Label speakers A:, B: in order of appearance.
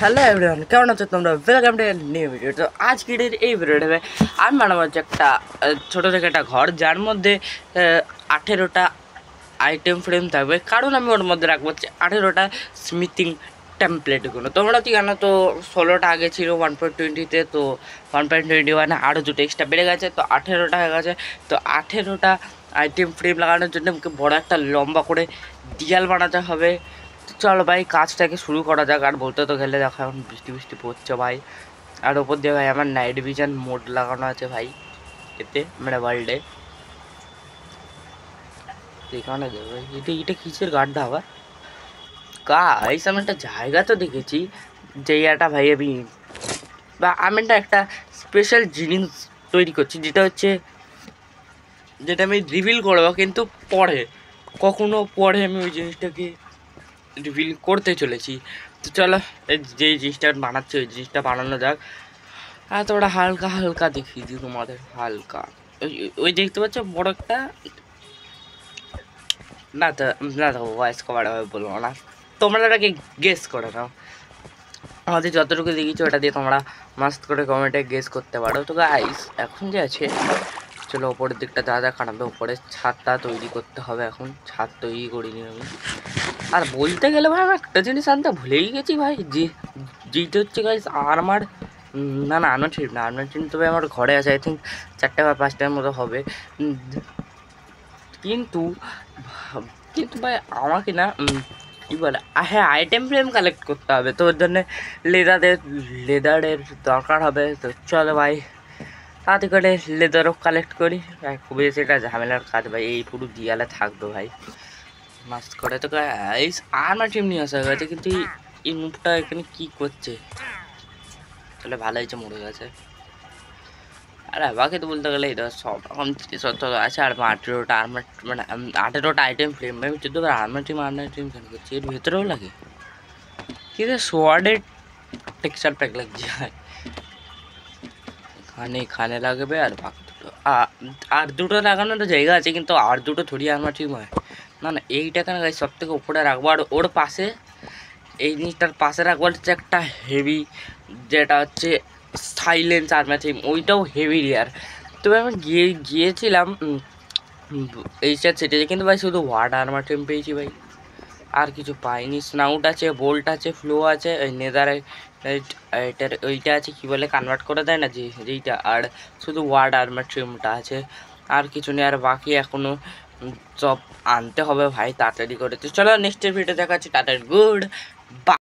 A: Hello everyone, কেমন আছো তোমরা? Welcome to new video. তো আজকের এই ভিডিওটাতে আমি বানাবো হচ্ছে একটা ছোটো থেকে একটা ঘর, যার মধ্যে 18টা আইটেম ফ্রেম থাকবে। কারণ আমি ওর মধ্যে রাখবো হচ্ছে 18টা স্মিথিং টেমপ্লেটগুলো। তোমরা তো জানো, তো 16টা আগে ছিল 1.20-তে, তো 1.21-এ আরও দুটো এক্সট্রা বেড়ে গেছে, তো 18টা হয়ে গেছে। তো 18টা আইটেম ফ্রেম লাগানোর জন্য আমাকে বড়ো একটা লম্বা করে দেয়াল বানাতে হবে। চলো ভাই, কাজটাকে শুরু করা যাক। আর বলতে তো গেলে দেখো এখন বৃষ্টি বৃষ্টি পড়ছে ভাই, আর ওপর দিয়ে ভাই আমার নাইট ভিশন মোড লাগানো আছে ভাই এতে, মানে ওয়ার্ল্ডে। এখানে দেবো এটা এটা কিসের গাড্ডা আবার? গাইস, আমি একটা জায়গা তো দেখেছি, জায়গাটা ভাই আমি একটা স্পেশাল জিনিস তৈরি করছি, যেটা আমি রিভিল করবো, কিন্তু কখনো পরে আমি ওই জিনিসটাকে রিভিল করতে চলেছি। তো চলো, যেই জিনিসটা বানাচ্ছি ওই জিনিসটা বানানো যাক। আর তোমরা হালকা হালকা দেখিয়ে দিই তোমাদের, হালকা ওই দেখতে পাচ্ছ বড় একটা, না তো না তো ভয়েস কভার হবে বলবো না, তোমরা এটাকে গেস করে নাও। আমাদের যতটুকু দেখিয়েছো ওটা দিয়ে তোমরা মাস্ত করে কমেন্টে গেস করতে পারো। তো গাইস, এখন যে আছে, চলো ওপরের দিকটা যা যা কাটাবে, উপরে ছাদটা তৈরি করতে হবে। এখন ছাদ তৈরি করিনি আমি। আর বলতে গেলে ভাই আমি একটা জিনিস আনতে ভুলেই গেছি ভাই, যেটা হচ্ছে গাইস আর্মার, না না আর্মার ঠিক না, আর্মার ঠিক তবে আমার ঘরে আছে, আই থিঙ্ক 4টা বা 5টার মতো হবে। কিন্তু কিন্তু ভাই আমাকে না কী বলে, হ্যাঁ আইটেম ফ্রেম কালেক্ট করতে হবে, তো ওর জন্যে লেদারের দরকার হবে। তো চলো ভাই তাতে করে লেদারও কালেক্ট করি। খুবই সেটা ঝামেলার কাজ ভাই, এই পুরো দিয়ালে থাকবে ভাই মাস্ট করে। তো গাইস আমার টিম নিয়ে আসা গেছে, কিন্তু এই মুভটা এখানে কি করছে? তাহলে ভালো হয়েছে মরে গেছে। আর বাকি তো বলতে গেলে এটা সব রকম জিনিসপত্র আছে। আর 18টা আর্মার, মানে 18টা আইটেম ফ্রেম, আমি 14বার আর্মার টিম কেন করছি? এর ভেতরেও লাগে কি রে? সোয়ার্ডের টেক্সচার প্যাক লাগছে এখানে লাগবে। আর বাকি দুটো আর দুটো লাগানোর জায়গা আছে, কিন্তু আর দুটো থোড়ি আর্মার টিম হয় না। না এইটা কেন গাইস সব থেকে উপরে রাখবো, আর ওর পাশে এই জিনিসটার পাশে রাখবো হচ্ছে একটা হেভি, যেটা হচ্ছে সাইলেন্স আর্মার টিম, ওইটাও হেভি রেয়ার। তবে আমি গিয়েছিলাম এইচআর সিটিতে, কিন্তু ভাই শুধু ওয়ার্ড আর্মার টিম পেয়েছি ভাই, আর কিছু পাইনি। স্নাউট আছে, বোল্ট আছে, ফ্লো আছে, ওই নেদার এটার ওইটা আছে, কী বলে কনভার্ট করে দেয় না যেইটা, আর শুধু ওয়ার্ড আর্মার ট্রিমটা আছে, আর কিছু নেই। আর বাকি এখনও সব আনতে হবে ভাই তাড়াতাড়ি করে। তো চলো নেক্সটের ভিডিও দেখাচ্ছি। Tata, good bye.